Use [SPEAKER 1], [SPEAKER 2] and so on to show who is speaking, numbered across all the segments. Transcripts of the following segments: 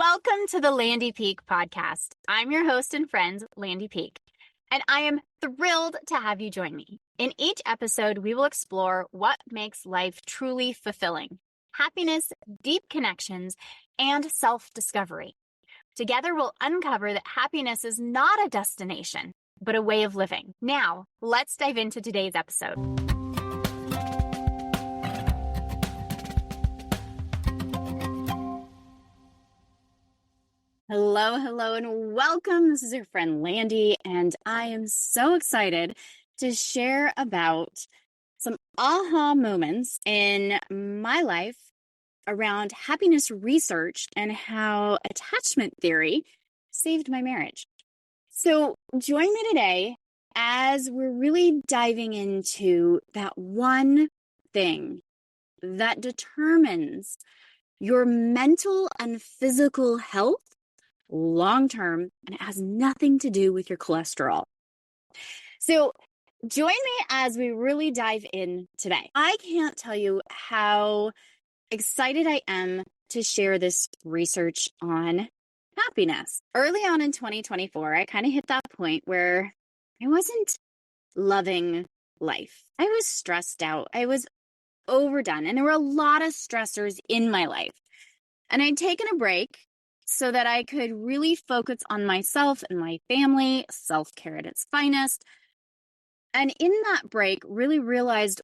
[SPEAKER 1] Welcome to the Landy Peak podcast. I'm your host and friend, Landy Peak, and I am thrilled to have you join me. In each episode, we will explore what makes life truly fulfilling: happiness, deep connections, and self-discovery. Together, we'll uncover that happiness is not a destination, but a way of living. Now, let's dive into today's episode. Hello, and welcome. This is your friend Landy, and I am so excited to share about some aha moments in my life around happiness research and how attachment theory saved my marriage. So join me today as we're really diving into that one thing that determines your mental and physical health long-term, and it has nothing to do with your cholesterol. So join me as we really dive in today. I can't tell you how excited I am to share this research on happiness. Early on in 2024, I kind of hit that point where I wasn't loving life. I was stressed out. I was overdone, and there were a lot of stressors in my life. And I'd taken a break so that I could really focus on myself and my family, self-care at its finest. And in that break, really realized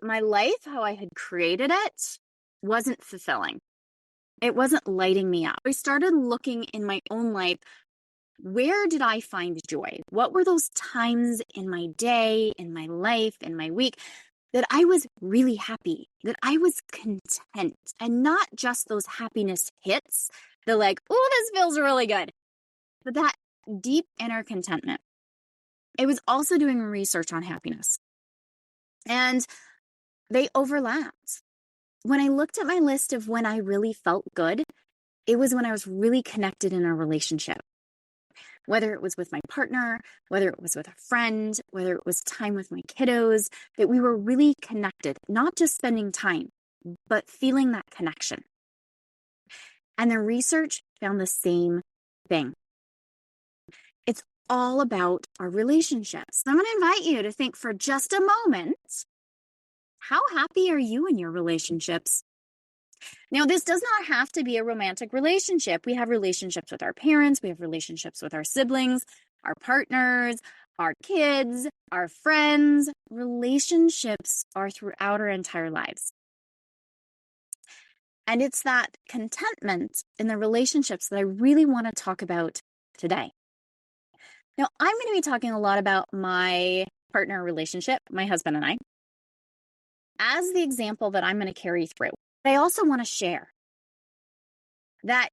[SPEAKER 1] my life, how I had created it, wasn't fulfilling. It wasn't lighting me up. I started looking in my own life, where did I find joy? What were those times in my day, in my life, in my week that I was really happy, that I was content, and not just those happiness hits. They're like, oh, this feels really good. But that deep inner contentment. I was also doing research on happiness, and they overlapped. When I looked at my list of when I really felt good, it was when I was really connected in a relationship. Whether it was with my partner, whether it was with a friend, whether it was time with my kiddos, that we were really connected, not just spending time, but feeling that connection. And the research found the same thing. It's all about our relationships. So I'm going to invite you to think for just a moment, how happy are you in your relationships? Now, this does not have to be a romantic relationship. We have relationships with our parents. We have relationships with our siblings, our partners, our kids, our friends. Relationships are throughout our entire lives. And it's that contentment in the relationships that I really want to talk about today. Now, I'm going to be talking a lot about my partner relationship, my husband and I, as the example that I'm going to carry through. But I also want to share that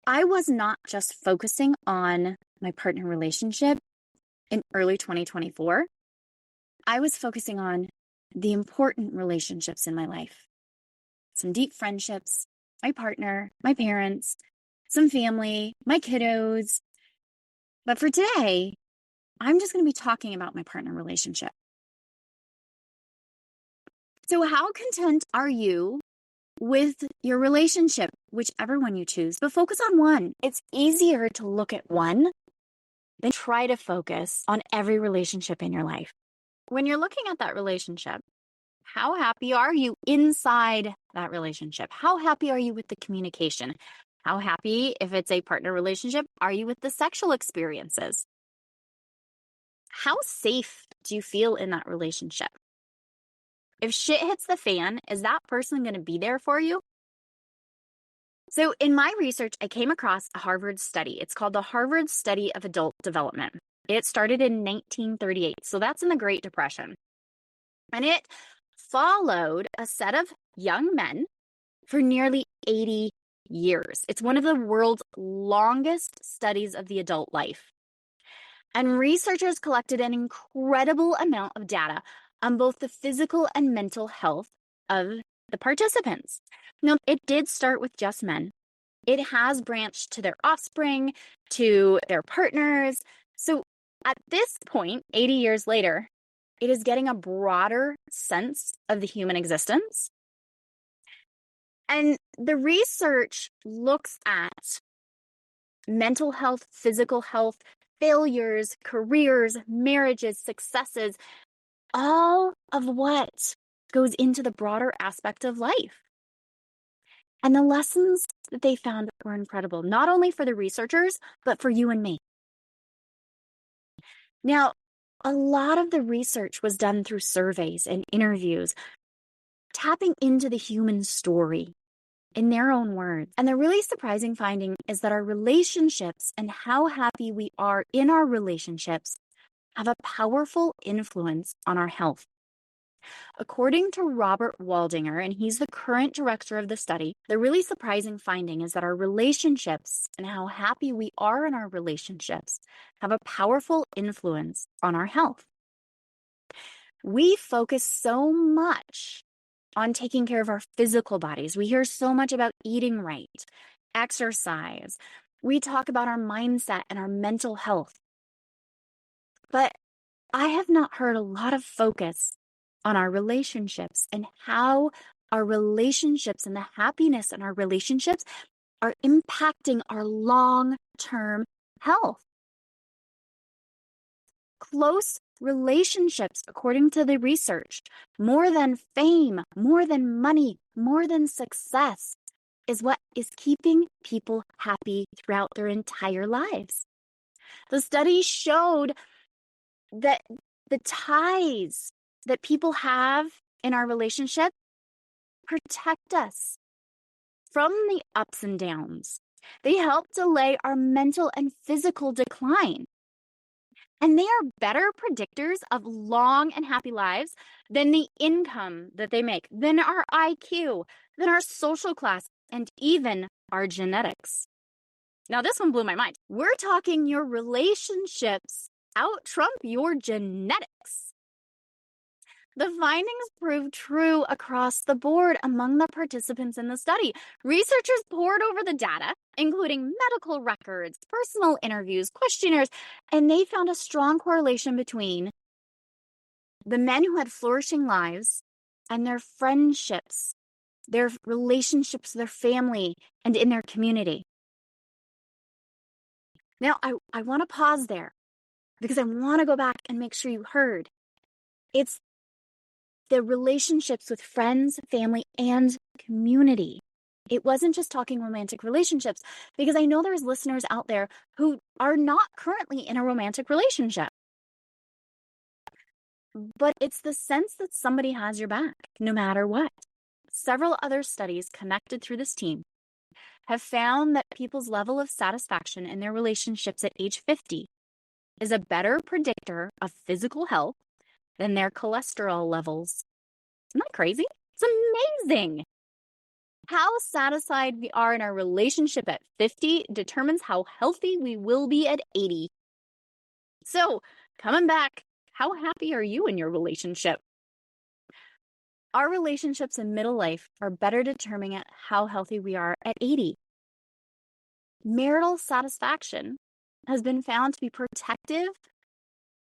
[SPEAKER 1] I was not just focusing on my partner relationship in early 2024. I was focusing on the important relationships in my life. Some deep friendships, my partner, my parents, some family, my kiddos. But for today, I'm just going to be talking about my partner relationship. So how content are you with your relationship, whichever one you choose? But focus on one. It's easier to look at one than try to focus on every relationship in your life. When you're looking at that relationship, how happy are you inside that relationship? How happy are you with the communication? How happy, if it's a partner relationship, are you with the sexual experiences? How safe do you feel in that relationship? If shit hits the fan, is that person going to be there for you? So in my research, I came across a Harvard study. It's called the Harvard Study of Adult Development. It started in 1938. So that's in the Great Depression. And it followed a set of young men for nearly 80 years. It's one of the world's longest studies of the adult life. And researchers collected an incredible amount of data on both the physical and mental health of the participants. Now, it did start with just men. It has branched to their offspring, to their partners. So at this point, 80 years later, it is getting a broader sense of the human existence. And the research looks at mental health, physical health, failures, careers, marriages, successes, all of what goes into the broader aspect of life. And the lessons that they found were incredible, not only for the researchers, but for you and me. Now, a lot of the research was done through surveys and interviews, tapping into the human story in their own words. And the really surprising finding is that our relationships and how happy we are in our relationships have a powerful influence on our health. According to Robert Waldinger, and he's the current director of the study, the really surprising finding is that our relationships and how happy we are in our relationships have a powerful influence on our health. We focus so much on taking care of our physical bodies. We hear so much about eating right, exercise. We talk about our mindset and our mental health. But I have not heard a lot of focus on our relationships and how our relationships and the happiness in our relationships are impacting our long-term health. Close relationships, according to the research, more than fame, more than money, more than success, is what is keeping people happy throughout their entire lives. The study showed that the ties that people have in our relationship protect us from the ups and downs. They help delay our mental and physical decline. And they are better predictors of long and happy lives than the income that they make, than our IQ, than our social class, and even our genetics. Now, this one blew my mind. We're talking your relationships out-trump your genetics. The findings proved true across the board among the participants in the study. Researchers pored over the data, including medical records, personal interviews, questionnaires, and they found a strong correlation between the men who had flourishing lives and their friendships, their relationships, their family, and in their community. Now, I want to pause there because I want to go back and make sure you heard. It's the relationships with friends, family, and community. It wasn't just talking romantic relationships, because I know there's listeners out there who are not currently in a romantic relationship. But it's the sense that somebody has your back, no matter what. Several other studies connected through this team have found that people's level of satisfaction in their relationships at age 50 is a better predictor of physical health than their cholesterol levels. Isn't that crazy? It's amazing. How satisfied we are in our relationship at 50 determines how healthy we will be at 80. So, coming back, how happy are you in your relationship? Our relationships in middle life are better determining at how healthy we are at 80. Marital satisfaction has been found to be protective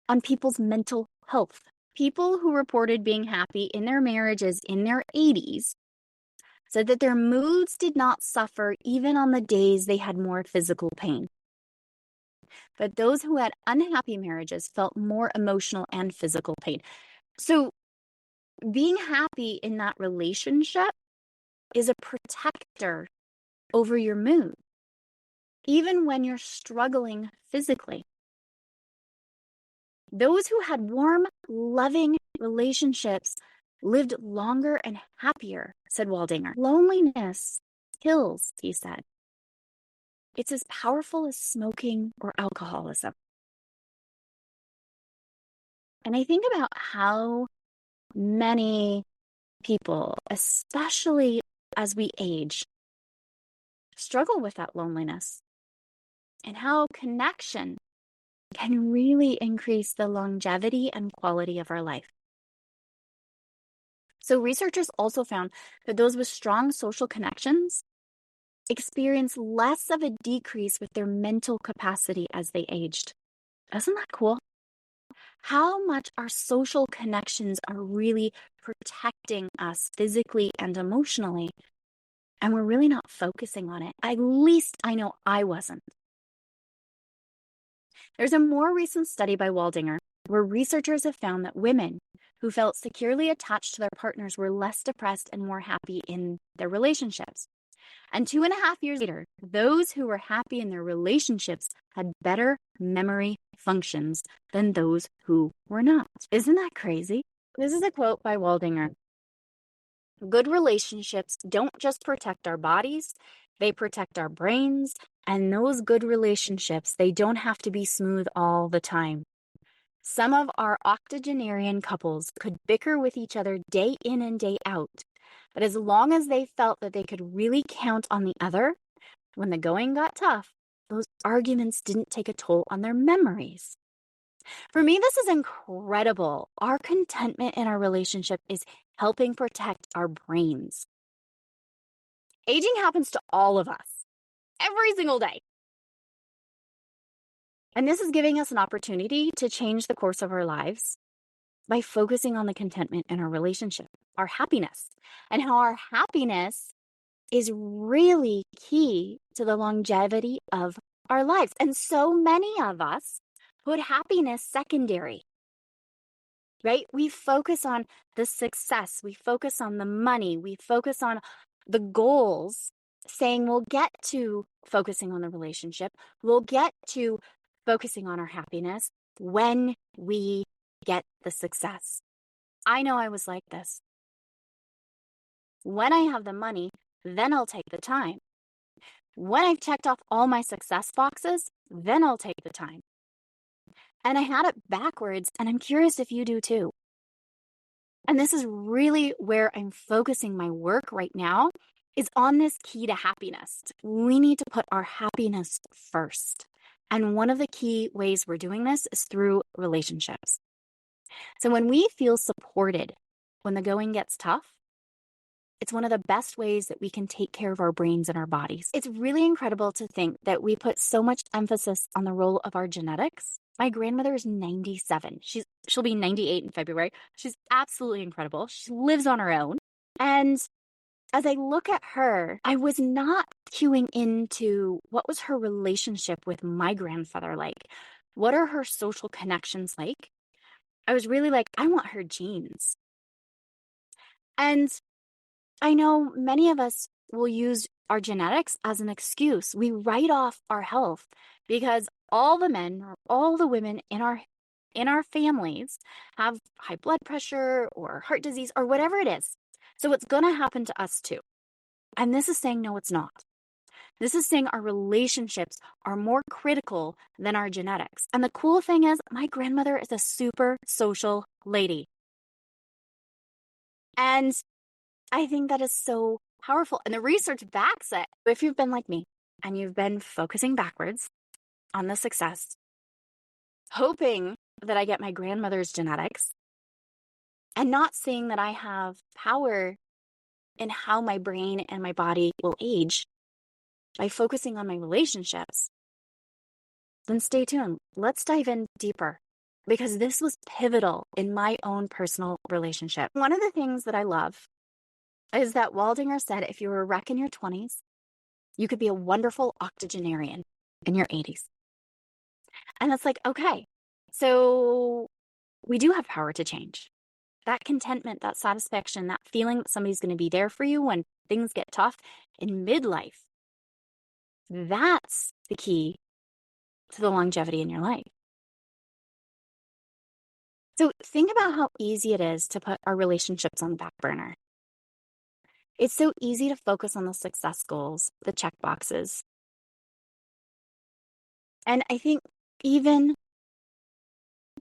[SPEAKER 1] on people's mental health. People who reported being happy in their marriages in their 80s said that their moods did not suffer even on the days they had more physical pain. But those who had unhappy marriages felt more emotional and physical pain. So being happy in that relationship is a protector over your mood, even when you're struggling physically. Those who had warm, loving relationships lived longer and happier, said Waldinger. Loneliness kills, he said. It's as powerful as smoking or alcoholism. And I think about how many people, especially as we age, struggle with that loneliness, and how connection can really increase the longevity and quality of our life. So researchers also found that those with strong social connections experience less of a decrease with their mental capacity as they aged. Isn't that cool? How much our social connections are really protecting us physically and emotionally And we're really not focusing on it. At least I know I wasn't. There's a more recent study by Waldinger where researchers have found that women who felt securely attached to their partners were less depressed and more happy in their relationships. And 2.5 years later, those who were happy in their relationships had better memory functions than those who were not. Isn't that crazy? This is a quote by Waldinger. Good relationships don't just protect our bodies, they protect our brains. And those good relationships, they don't have to be smooth all the time. Some of our octogenarian couples could bicker with each other day in and day out. But as long as they felt that they could really count on the other, when the going got tough, those arguments didn't take a toll on their memories. For me, this is incredible. Our contentment in our relationship is helping protect our brains. Aging happens to all of us, every single day. And this is giving us an opportunity to change the course of our lives by focusing on the contentment in our relationship, our happiness, and how our happiness is really key to the longevity of our lives. And so many of us put happiness secondary, right? We focus on the success, we focus on the money, we focus on the goals, saying we'll get to focusing on the relationship, we'll get to focusing on our happiness when we get the success. I know I was like this. When I have the money, then I'll take the time. When I've checked off all my success boxes, then I'll take the time. And I had it backwards, and I'm curious if you do too. And this is really where I'm focusing my work right now, is on this key to happiness. We need to put our happiness first. And one of the key ways we're doing this is through relationships. So when we feel supported, when the going gets tough, it's one of the best ways that we can take care of our brains and our bodies. It's really incredible to think that we put so much emphasis on the role of our genetics. My grandmother is 97. She'll be 98 in February. She's absolutely incredible. She lives on her own. And as I look at her, I was not cueing into what was her relationship with my grandfather like? What are her social connections like? I was really like, I want her genes. And I know many of us will use our genetics as an excuse. We write off our health because all the men or all the women in our families have high blood pressure or heart disease or whatever it is. So it's going to happen to us too. And this is saying, no, it's not. This is saying our relationships are more critical than our genetics. And the cool thing is, my grandmother is a super social lady. And I think that is so powerful. And the research backs it. If you've been like me and you've been focusing backwards on the success, hoping that I get my grandmother's genetics and not seeing that I have power in how my brain and my body will age by focusing on my relationships, then stay tuned. Let's dive in deeper because this was pivotal in my own personal relationship. One of the things that I love is that Waldinger said if you were a wreck in your 20s, you could be a wonderful octogenarian in your 80s. And it's like, okay, so we do have power to change. That contentment, that satisfaction, that feeling that somebody's going to be there for you when things get tough in midlife, that's the key to the longevity in your life. So think about how easy it is to put our relationships on the back burner. It's so easy to focus on the success goals, the check boxes. And I think even,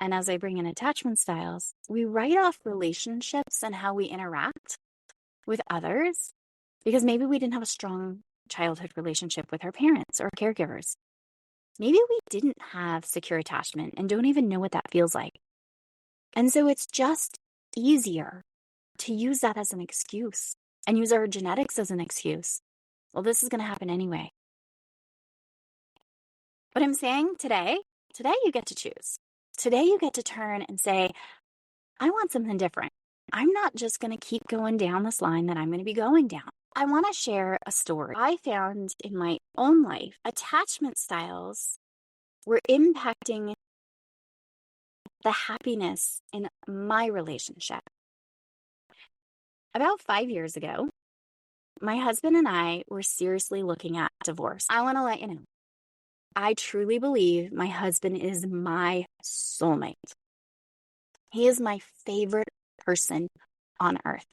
[SPEAKER 1] and as I bring in attachment styles, we write off relationships and how we interact with others because maybe we didn't have a strong childhood relationship with our parents or caregivers. Maybe we didn't have secure attachment and don't even know what that feels like. And so it's just easier to use that as an excuse and use our genetics as an excuse. Well, this is going to happen anyway. But I'm saying today you get to choose. Today you get to turn and say, I want something different. I'm not just going to keep going down this line that I'm going to be going down. I want to share a story I found in my own life. Attachment styles were impacting the happiness in my relationship. About 5 years ago, my husband and I were seriously looking at divorce. I want to let you know, I truly believe my husband is my soulmate. He is my favorite person on earth.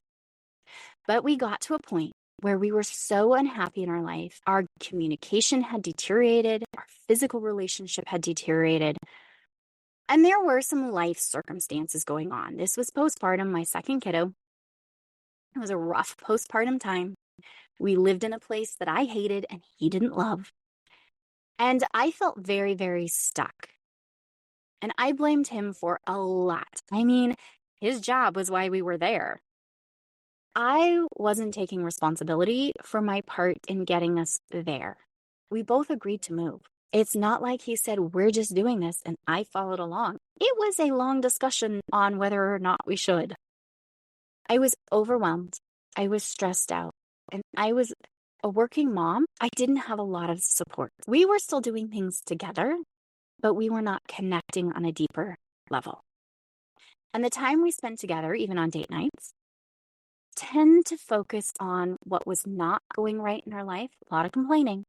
[SPEAKER 1] But we got to a point where we were so unhappy in our life. Our communication had deteriorated, our physical relationship had deteriorated, and there were some life circumstances going on. This was postpartum, my second kiddo. It was a rough postpartum time. We lived in a place that I hated and he didn't love. And I felt very, very stuck. And I blamed him for a lot. I mean, his job was why we were there. I wasn't taking responsibility for my part in getting us there. We both agreed to move. It's not like he said, we're just doing this, and I followed along. It was a long discussion on whether or not we should. I was overwhelmed. I was stressed out. And I was a working mom. I didn't have a lot of support. We were still doing things together, but we were not connecting on a deeper level. And the time we spent together, even on date nights, tend to focus on what was not going right in our life, a lot of complaining.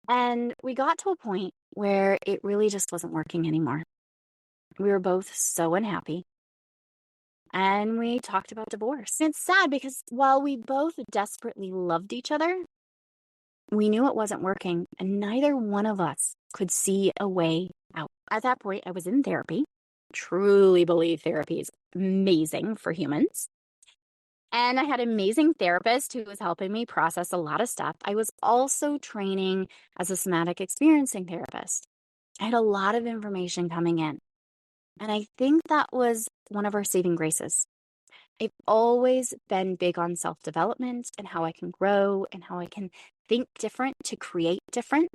[SPEAKER 1] And we got to a point where it really just wasn't working anymore. We were both so unhappy. And we talked about divorce. It's sad because while we both desperately loved each other, we knew it wasn't working, and neither one of us could see a way out. At that point, I was in therapy. Truly believe therapy is amazing for humans. And I had an amazing therapist who was helping me process a lot of stuff. I was also training as a somatic experiencing therapist. I had a lot of information coming in. And I think that was one of our saving graces. I've always been big on self-development and how I can grow and how I can think different to create different.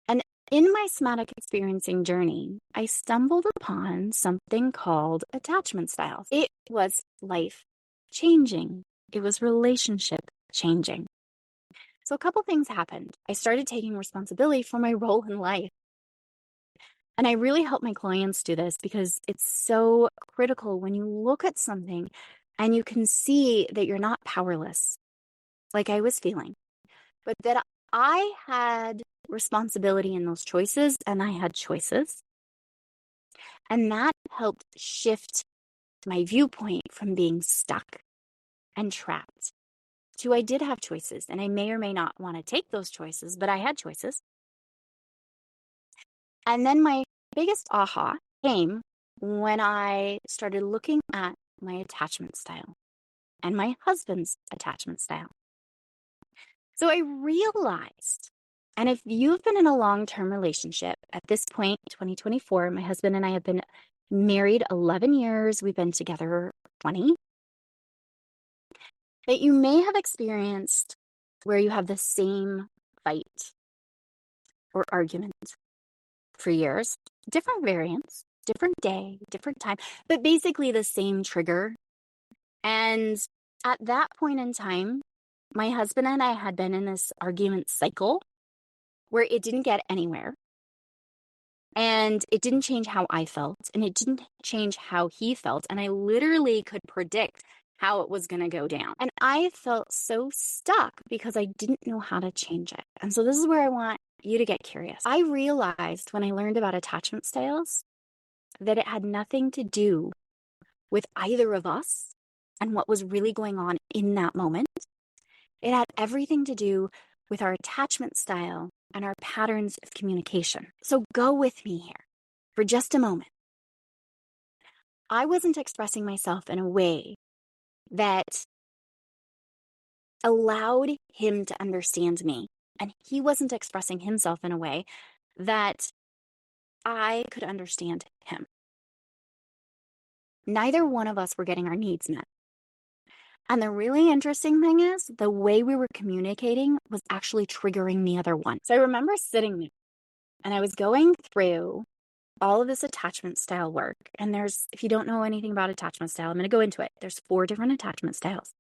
[SPEAKER 1] And in my somatic experiencing journey, I stumbled upon something called attachment styles. It was life changing. It was relationship changing. So a couple things happened. I started taking responsibility for my role in life. And I really help my clients do this because it's so critical when you look at something and you can see that you're not powerless, like I was feeling, but that I had responsibility in those choices and I had choices. And that helped shift my viewpoint from being stuck and trapped to I did have choices, and I may or may not want to take those choices, but I had choices. And then my biggest aha came when I started looking at my attachment style and my husband's attachment style. So I realized, and if you've been in a long-term relationship at this point, 2024, my husband and I have been married 11 years. We've been together 20. That you may have experienced where you have the same fight or argument for years, different variants, different day, different time, but basically the same trigger. And at that point in time, my husband and I had been in this argument cycle where it didn't get anywhere. And it didn't change how I felt, and it didn't change how he felt. And I literally could predict how it was going to go down. And I felt so stuck because I didn't know how to change it. And so this is where I want you to get curious. I realized when I learned about attachment styles that it had nothing to do with either of us and what was really going on in that moment. It had everything to do with our attachment style and our patterns of communication. So go with me here for just a moment. I wasn't expressing myself in a way that allowed him to understand me, and he wasn't expressing himself in a way that I could understand him. Neither one of us were getting our needs met. And the really interesting thing is the way we were communicating was actually triggering the other one. So I remember sitting there and I was going through all of this attachment style work. And if you don't know anything about attachment style, I'm going to go into it. There's 4 different attachment styles.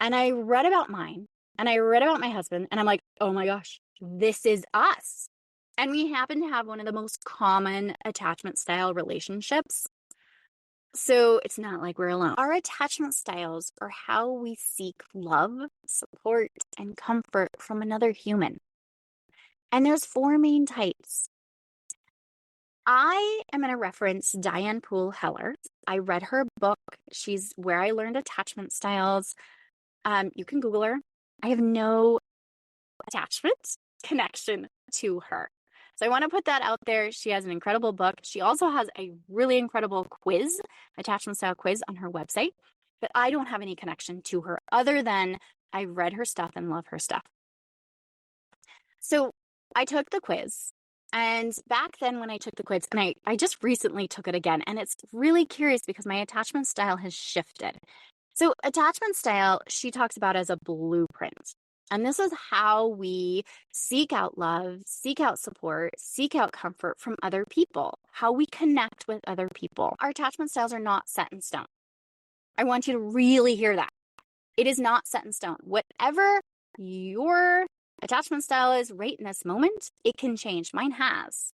[SPEAKER 1] And I read about mine and I read about my husband and I'm like, oh my gosh, this is us. And we happen to have one of the most common attachment style relationships. So it's not like we're alone. Our attachment styles are how we seek love, support, and comfort from another human. And there's 4 main types. I am going to reference Diane Poole Heller. I read her book. She's Where I Learned Attachment Styles. You can Google her. I have no attachment connection to her. So I want to put that out there. She has an incredible book. She also has a really incredible quiz, attachment style quiz on her website, but I don't have any connection to her other than I read her stuff and love her stuff. So I took the quiz, and back then when I took the quiz, and I just recently took it again, and it's really curious because my attachment style has shifted. So attachment style, she talks about as a blueprint. And this is how we seek out love, seek out support, seek out comfort from other people, how we connect with other people. Our attachment styles are not set in stone. I want you to really hear that. It is not set in stone. Whatever your attachment style is right in this moment, it can change. Mine has.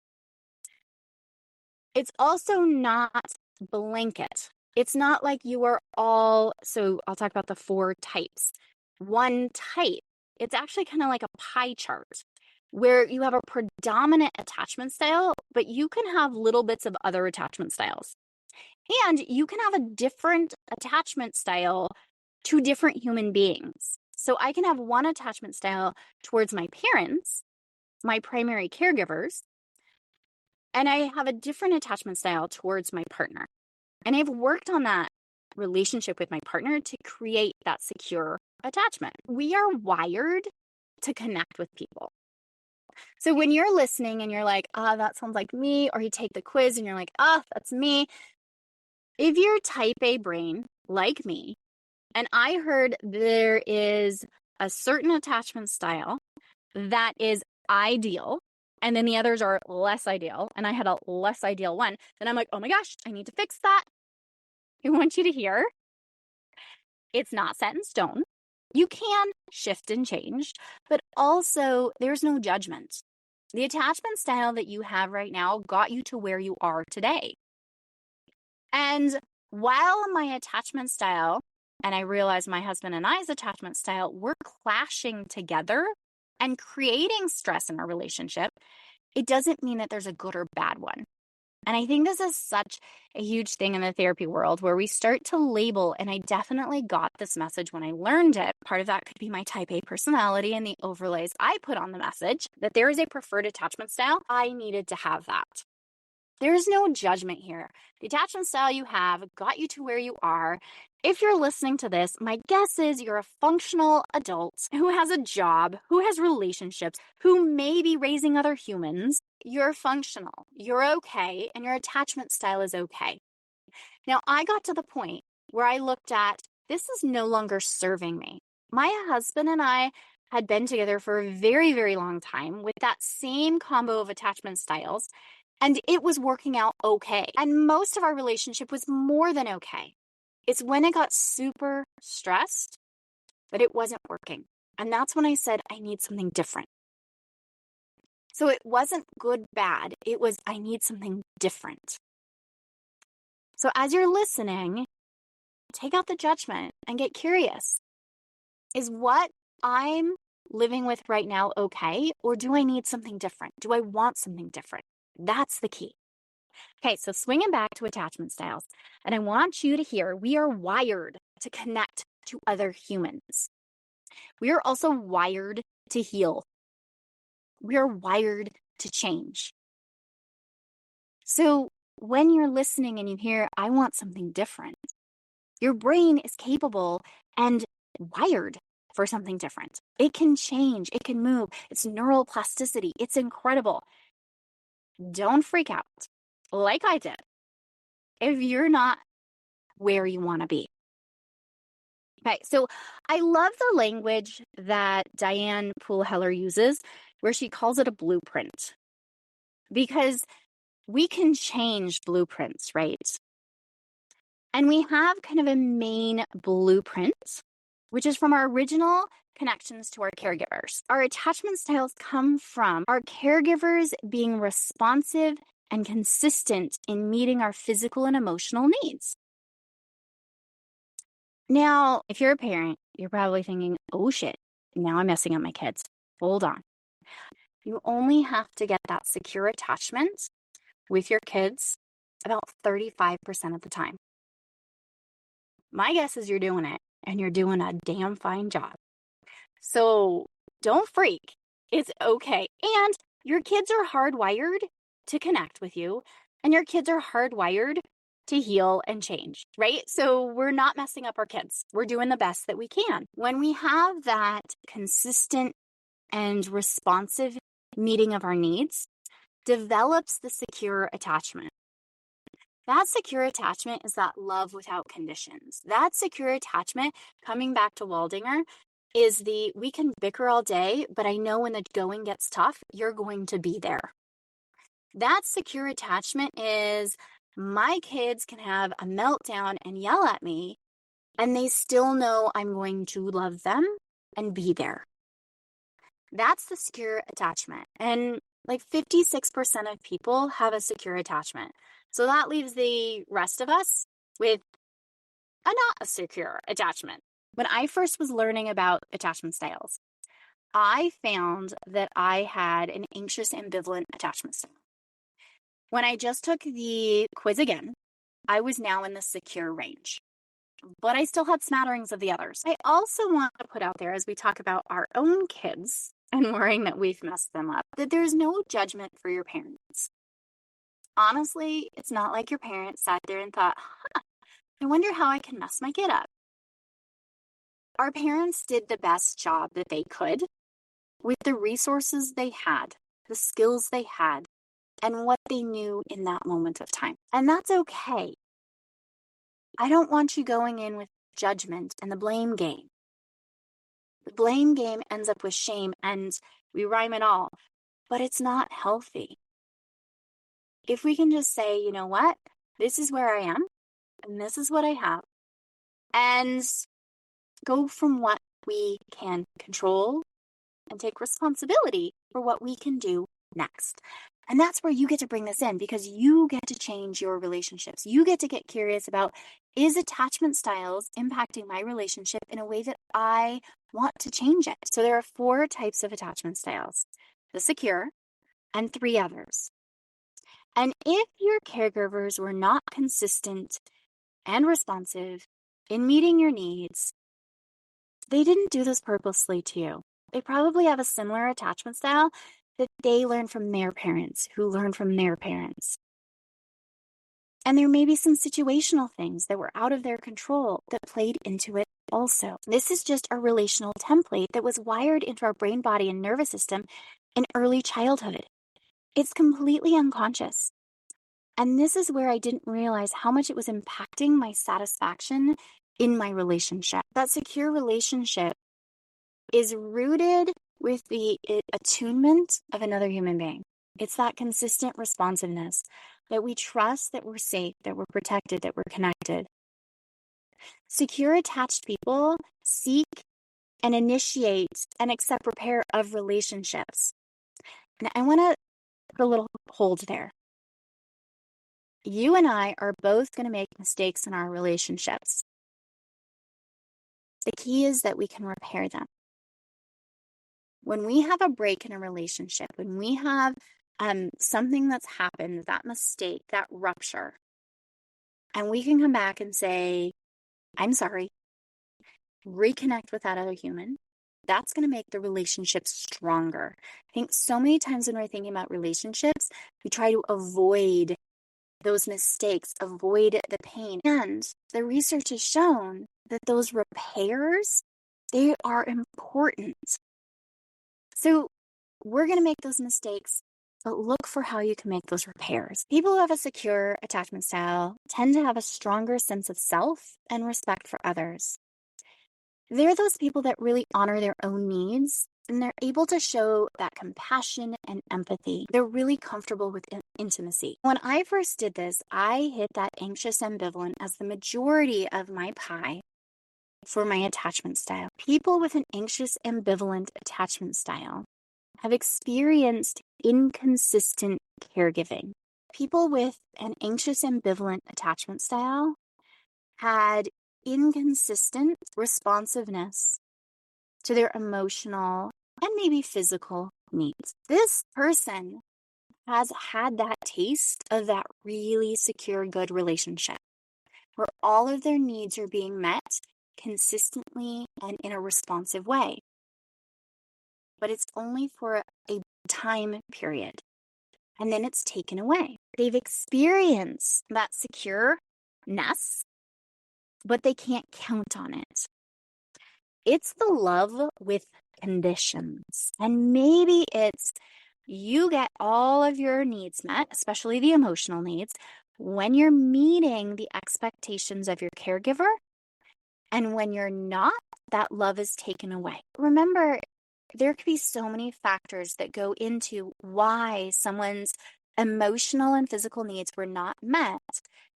[SPEAKER 1] It's also not blanket. It's not like you are all, so I'll talk about the 4 types. One type, it's actually kind of like a pie chart where you have a predominant attachment style, but you can have little bits of other attachment styles. And you can have a different attachment style to different human beings. So I can have one attachment style towards my parents, my primary caregivers, and I have a different attachment style towards my partner. And I've worked on that relationship with my partner to create that secure attachment. We are wired to connect with people. So when you're listening and you're like, that sounds like me, or you take the quiz and you're like, that's me. If you're type A brain like me, and I heard there is a certain attachment style that is ideal, and then the others are less ideal, and I had a less ideal one, then I'm like, oh my gosh, I need to fix that. I want you to hear, it's not set in stone. You can shift and change, but also there's no judgment. The attachment style that you have right now got you to where you are today. And while my attachment style, and I realize my husband and I's attachment style, we're clashing together and creating stress in our relationship, it doesn't mean that there's a good or bad one. And I think this is such a huge thing in the therapy world where we start to label, and I definitely got this message when I learned it. Part of that could be my type A personality and the overlays I put on the message that there is a preferred attachment style. I needed to have that. There's no judgment here. The attachment style you have got you to where you are. If you're listening to this, my guess is you're a functional adult who has a job, who has relationships, who may be raising other humans. You're functional, you're okay, and your attachment style is okay. Now, I got to the point where I looked at, this is no longer serving me. My husband and I had been together for a very, very long time with that same combo of attachment styles. And it was working out okay. And most of our relationship was more than okay. It's when it got super stressed that it wasn't working. And that's when I said, I need something different. So it wasn't good, bad. It was, I need something different. So as you're listening, take out the judgment and get curious. Is what I'm living with right now okay? Or do I need something different? Do I want something different? That's the key. Okay, so swinging back to attachment styles, and I want you to hear, we are wired to connect to other humans. We are also wired to heal. We are wired to change. So when you're listening and you hear, I want something different, your brain is capable and wired for something different. It can change, it can move. It's neural plasticity. It's incredible. Don't freak out like I did if you're not where you want to be. Okay, so I love the language that Diane Poole Heller uses where she calls it a blueprint. because we can change blueprints, right? And we have kind of a main blueprint, which is from our original connections to our caregivers. Our attachment styles come from our caregivers being responsive and consistent in meeting our physical and emotional needs. Now, if you're a parent, you're probably thinking, oh shit, now I'm messing up my kids. Hold on. You only have to get that secure attachment with your kids about 35% of the time. My guess is you're doing it, and you're doing a damn fine job. So don't freak. It's okay. And your kids are hardwired to connect with you, and your kids are hardwired to heal and change, right? So we're not messing up our kids. We're doing the best that we can. When we have that consistent and responsive meeting of our needs, develops the secure attachment. That secure attachment is that love without conditions. That secure attachment, coming back to Waldinger, is we can bicker all day, but I know when the going gets tough, you're going to be there. That secure attachment is my kids can have a meltdown and yell at me, and they still know I'm going to love them and be there. That's the secure attachment. And like 56% of people have a secure attachment. So that leaves the rest of us with a not a secure attachment. When I first was learning about attachment styles, I found that I had an anxious ambivalent attachment style. When I just took the quiz again, I was now in the secure range, but I still had smatterings of the others. I also want to put out there, as we talk about our own kids and worrying that we've messed them up, that there's no judgment for your parents. Honestly, it's not like your parents sat there and thought, I wonder how I can mess my kid up. Our parents did the best job that they could with the resources they had, the skills they had, and what they knew in that moment of time. And that's okay. I don't want you going in with judgment and the blame game. The blame game ends up with shame, and we rhyme it all, but it's not healthy. If we can just say, you know what, this is where I am, and this is what I have, and go from what we can control and take responsibility for what we can do next. And that's where you get to bring this in, because you get to change your relationships. You get to get curious about, is attachment styles impacting my relationship in a way that I want to change it? So there are 4 types of attachment styles: the secure and 3 others. And if your caregivers were not consistent and responsive in meeting your needs, they didn't do this purposely to you. They probably have a similar attachment style that they learned from their parents, who learned from their parents. And there may be some situational things that were out of their control that played into it also. This is just a relational template that was wired into our brain, body, and nervous system in early childhood. It's completely unconscious. And this is where I didn't realize how much it was impacting my satisfaction in my relationship. That secure relationship is rooted with the attunement of another human being. It's that consistent responsiveness that we trust, that we're safe, that we're protected, that we're connected. Secure attached people seek and initiate and accept repair of relationships. And I want to put a little hold there. You and I are both going to make mistakes in our relationships. The key is that we can repair them. When we have a break in a relationship, when we have something that's happened, that mistake, that rupture, and we can come back and say, I'm sorry, reconnect with that other human, that's going to make the relationship stronger. I think so many times when we're thinking about relationships, we try to avoid those mistakes, avoid the pain. And the research has shown that those repairs, they are important. So we're going to make those mistakes, but look for how you can make those repairs. People who have a secure attachment style tend to have a stronger sense of self and respect for others. They're those people that really honor their own needs, and they're able to show that compassion and empathy. They're really comfortable with intimacy. When I first did this, I hit that anxious ambivalent as the majority of my pie for my attachment style. People with an anxious ambivalent attachment style have experienced inconsistent caregiving. People with an anxious ambivalent attachment style had inconsistent responsiveness to their emotional and maybe physical needs. This person has had that taste of that really secure, good relationship where all of their needs are being met consistently and in a responsive way. But it's only for a time period, and then it's taken away. They've experienced that secureness, but they can't count on it. It's the love with conditions. And maybe it's you get all of your needs met, especially the emotional needs, when you're meeting the expectations of your caregiver. And when you're not, that love is taken away. Remember, there could be so many factors that go into why someone's emotional and physical needs were not met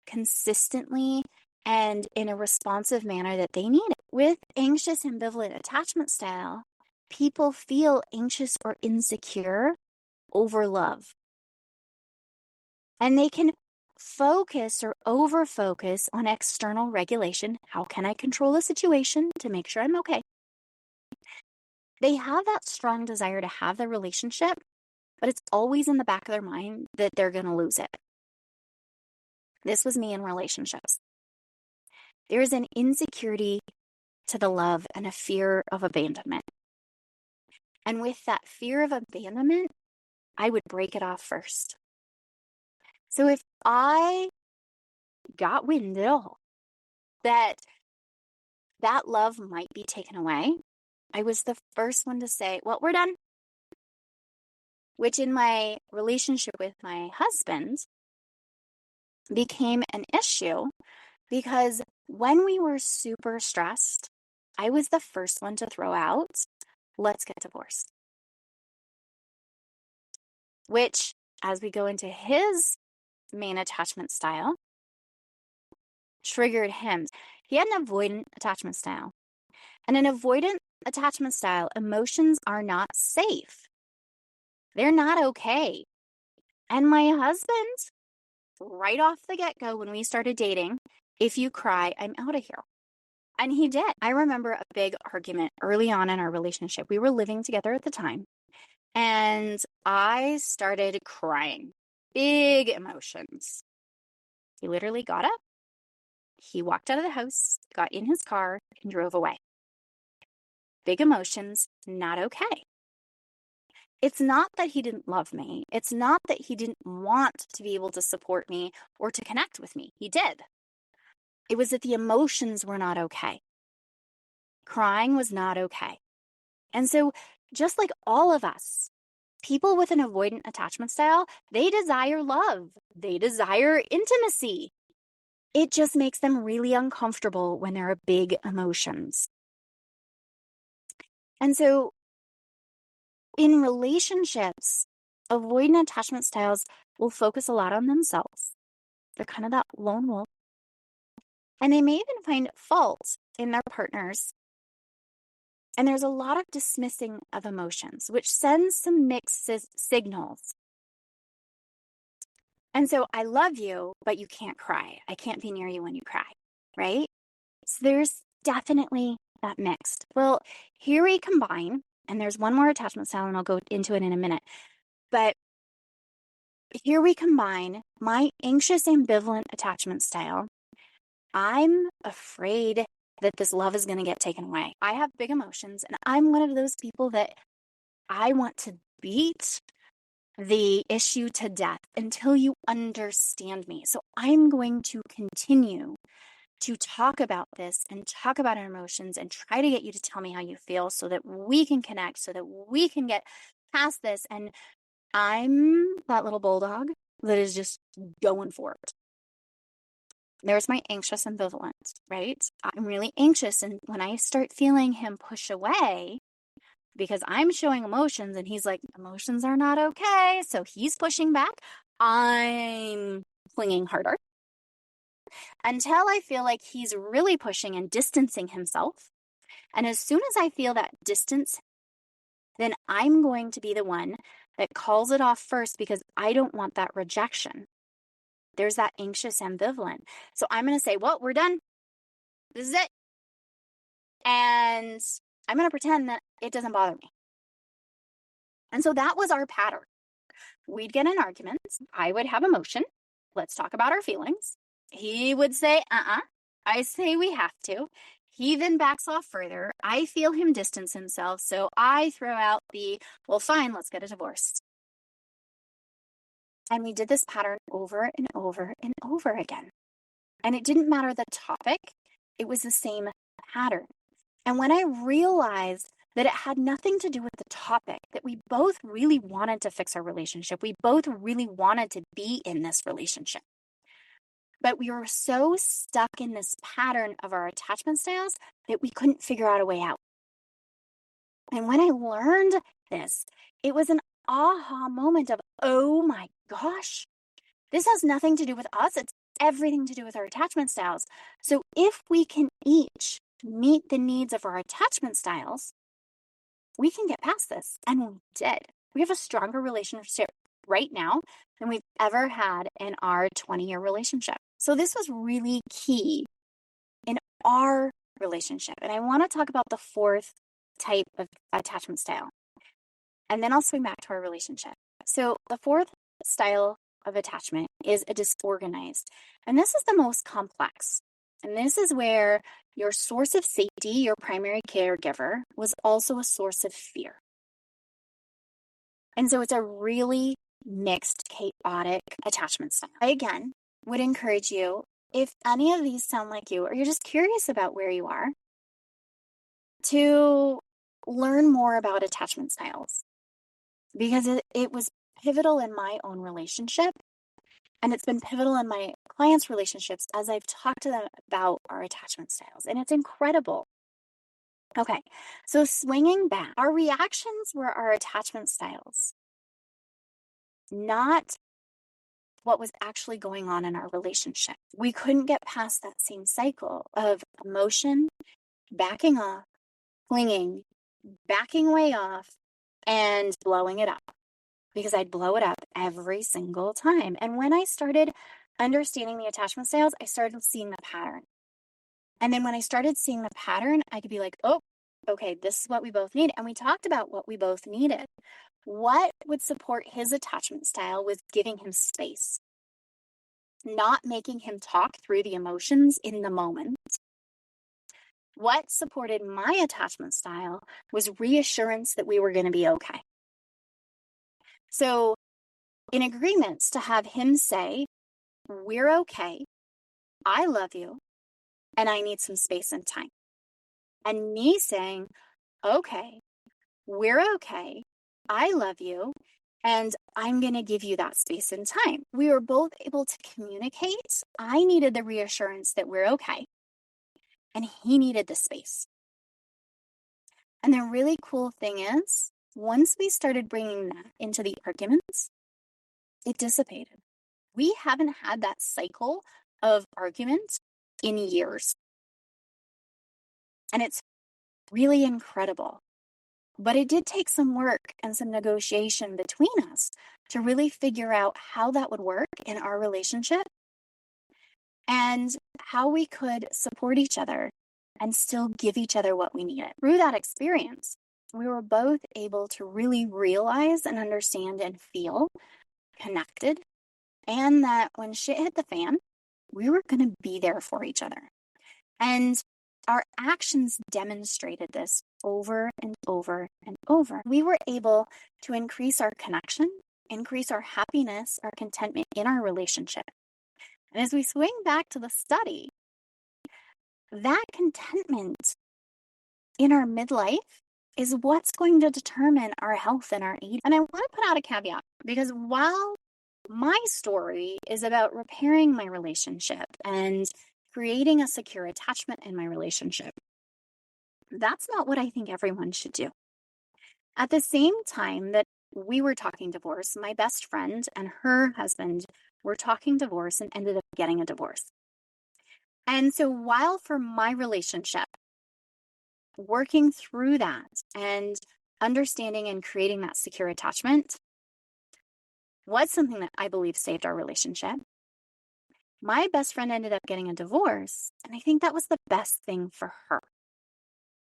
[SPEAKER 1] consistently and in a responsive manner that they need. With anxious ambivalent attachment style, people feel anxious or insecure over love. And they can focus or over focus on external regulation. How can I control the situation to make sure I'm okay? They have that strong desire to have the relationship, but it's always in the back of their mind that they're going to lose it. This was me in relationships. There is an insecurity to the love and a fear of abandonment. And with that fear of abandonment, I would break it off first. So if I got wind at all that love might be taken away, I was the first one to say, well, we're done. Which in my relationship with my husband became an issue because when we were super stressed, I was the first one to throw out, let's get divorced. Which, as we go into his main attachment style, triggered him. He had an avoidant attachment style. And an avoidant attachment style, emotions are not safe. They're not okay. And my husband, right off the get-go when we started dating, if you cry, I'm out of here. And he did. I remember a big argument early on in our relationship. We were living together at the time. And I started crying. Big emotions. He literally got up. He walked out of the house, got in his car, and drove away. Big emotions, not okay. It's not that he didn't love me. It's not that he didn't want to be able to support me or to connect with me. He did. It was that the emotions were not okay. Crying was not okay. And so, just like all of us, people with an avoidant attachment style, they desire love. They desire intimacy. It just makes them really uncomfortable when there are big emotions. And so, in relationships, avoidant attachment styles will focus a lot on themselves. They're kind of that lone wolf. And they may even find fault in their partners. And there's a lot of dismissing of emotions, which sends some mixed signals. And so I love you, but you can't cry. I can't be near you when you cry, right? So there's definitely that mixed. Well, here we combine, and there's one more attachment style, and I'll go into it in a minute. But here we combine my anxious ambivalent attachment style. I'm afraid that this love is going to get taken away. I have big emotions, and I'm one of those people that I want to beat the issue to death until you understand me. So I'm going to continue to talk about this and talk about our emotions and try to get you to tell me how you feel so that we can connect, so that we can get past this. And I'm that little bulldog that is just going for it. There's my anxious ambivalent, right? I'm really anxious. And when I start feeling him push away, because I'm showing emotions and he's like, emotions are not okay. So he's pushing back. I'm clinging harder until I feel like he's really pushing and distancing himself. And as soon as I feel that distance, then I'm going to be the one that calls it off first because I don't want that rejection. There's that anxious ambivalent. So I'm going to say, well, we're done. This is it. And I'm going to pretend that it doesn't bother me. And so that was our pattern. We'd get in arguments. I would have emotion. Let's talk about our feelings. He would say, I say we have to. He then backs off further. I feel him distance himself. So I throw out the, well, fine, let's get a divorce. And we did this pattern over and over and over again. And it didn't matter the topic. It was the same pattern. And when I realized that it had nothing to do with the topic, that we both really wanted to fix our relationship, we both really wanted to be in this relationship, but we were so stuck in this pattern of our attachment styles that we couldn't figure out a way out. And when I learned this, it was an aha moment of, oh my gosh, this has nothing to do with us. It's everything to do with our attachment styles. So if we can each meet the needs of our attachment styles, we can get past this. And we did. We have a stronger relationship right now than we've ever had in our 20-year relationship. So this was really key in our relationship. And I want to talk about the fourth type of attachment style. And then I'll swing back to our relationship. So the fourth style of attachment is a disorganized. And this is the most complex. And this is where your source of safety, your primary caregiver, was also a source of fear. And so it's a really mixed, chaotic attachment style. I, again, would encourage you, if any of these sound like you, or you're just curious about where you are, to learn more about attachment styles. Because it was pivotal in my own relationship. And it's been pivotal in my clients' relationships as I've talked to them about our attachment styles. And it's incredible. Okay, so swinging back, our reactions were our attachment styles, not what was actually going on in our relationship. We couldn't get past that same cycle of emotion, backing off, clinging, backing way off, and blowing it up. Because I'd blow it up every single time. And when I started understanding the attachment styles, I started seeing the pattern. And then when I started seeing the pattern, I could be like, oh, okay, this is what we both need. And we talked about what we both needed. What would support his attachment style was giving him space, not making him talk through the emotions in the moment. What supported my attachment style was reassurance that we were going to be okay. So in agreements to have him say, we're okay, I love you, and I need some space and time. And me saying, okay, we're okay, I love you, and I'm going to give you that space and time. We were both able to communicate. I needed the reassurance that we're okay, and he needed the space. And the really cool thing is, once we started bringing that into the arguments, it dissipated. We haven't had that cycle of argument in years. And it's really incredible. But it did take some work and some negotiation between us to really figure out how that would work in our relationship and how we could support each other and still give each other what we needed. Through that experience, we were both able to really realize and understand and feel connected, and that when shit hit the fan, we were going to be there for each other. And our actions demonstrated this over and over and over. We were able to increase our connection, increase our happiness, our contentment in our relationship. And as we swing back to the study, that contentment in our midlife is what's going to determine our health and our age. And I want to put out a caveat, because while My story is about repairing my relationship and creating a secure attachment in my relationship. That's not what I think everyone should do. At the same time that we were talking divorce, my best friend and her husband were talking divorce and ended up getting a divorce. And so while for my relationship, working through that and understanding and creating that secure attachment was something that I believe saved our relationship. My best friend ended up getting a divorce, and I think that was the best thing for her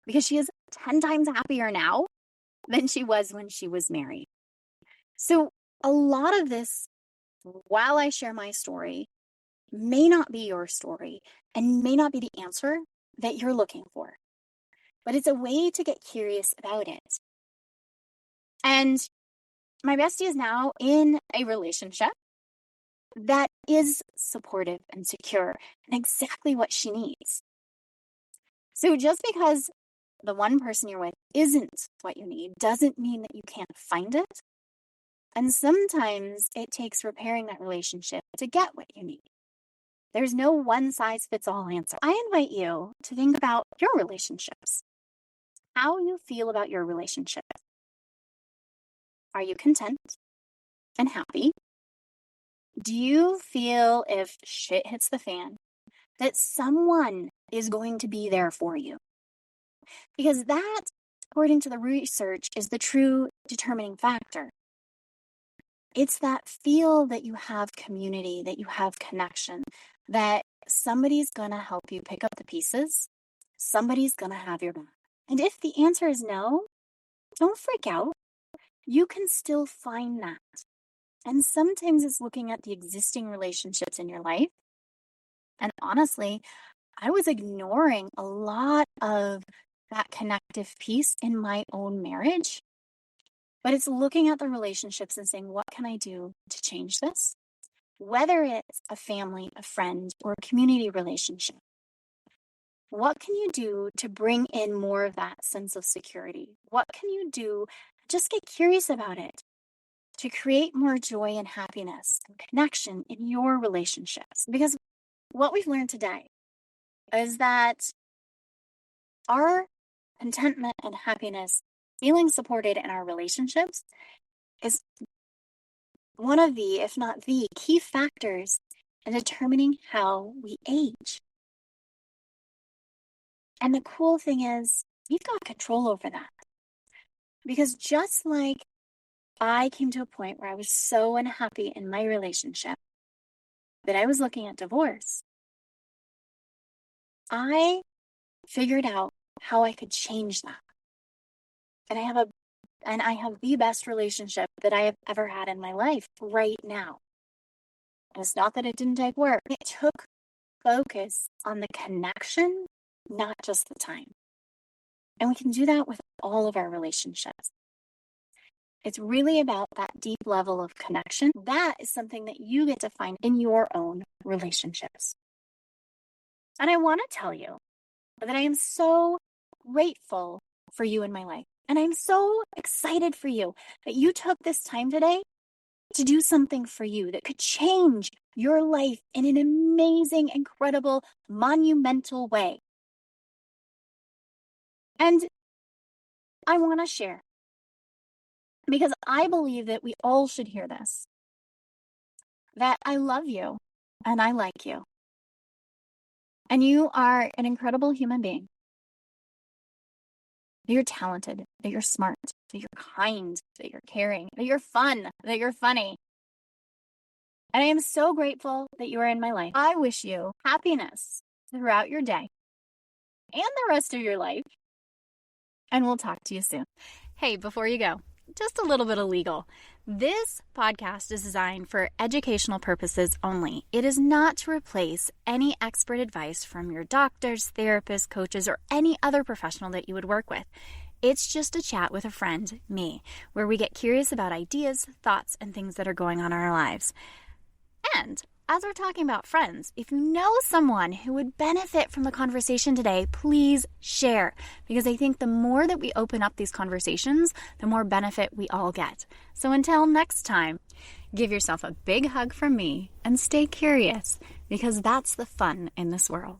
[SPEAKER 1] because she is 10 times happier now than she was when she was married. So a lot of this, while I share my story, may not be your story and may not be the answer that you're looking for, but it's a way to get curious about it. And my bestie is now in a relationship that is supportive and secure and exactly what she needs. So just because the one person you're with isn't what you need doesn't mean that you can't find it. And sometimes it takes repairing that relationship to get what you need. There's no one size fits all answer. I invite you to think about your relationships, how you feel about your relationship. Are you content and happy? Do you feel if shit hits the fan that someone is going to be there for you? Because that, according to the research, is the true determining factor. It's that feel that you have community, that you have connection, that somebody's going to help you pick up the pieces. Somebody's going to have your back. And if the answer is no, don't freak out. You can still find that. And sometimes it's looking at the existing relationships in your life. And honestly, I was ignoring a lot of that connective piece in my own marriage. But it's looking at the relationships and saying, what can I do to change this? Whether it's a family, a friend, or a community relationship. What can you do to bring in more of that sense of security? What can you do? Just get curious about it to create more joy and happiness and connection in your relationships. Because what we've learned today is that our contentment and happiness, feeling supported in our relationships, is one of the, if not the, key factors in determining how we age. And the cool thing is, we've got control over that. Because just like I came to a point where I was so unhappy in my relationship that I was looking at divorce, I figured out how I could change that. And I have the best relationship that I have ever had in my life right now. And it's not that it didn't take work. It took focus on the connection, not just the time. And we can do that with all of our relationships. It's really about that deep level of connection. That is something that you get to find in your own relationships. And I want to tell you that I am so grateful for you in my life. And I'm so excited for you that you took this time today to do something for you that could change your life in an amazing, incredible, monumental way. And I want to share, because I believe that we all should hear this, that I love you and I like you. And you are an incredible human being. That you're talented, that you're smart, that you're kind, that you're caring, that you're fun, that you're funny. And I am so grateful that you are in my life. I wish you happiness throughout your day and the rest of your life. And we'll talk to you soon. Hey, before you go, just a little bit of legal. This podcast is designed for educational purposes only. It is not to replace any expert advice from your doctors, therapists, coaches, or any other professional that you would work with. It's just a chat with a friend, me, where we get curious about ideas, thoughts, and things that are going on in our lives. And as we're talking about friends, if you know someone who would benefit from the conversation today, please share, because I think the more that we open up these conversations, the more benefit we all get. So until next time, give yourself a big hug from me and stay curious, because that's the fun in this world.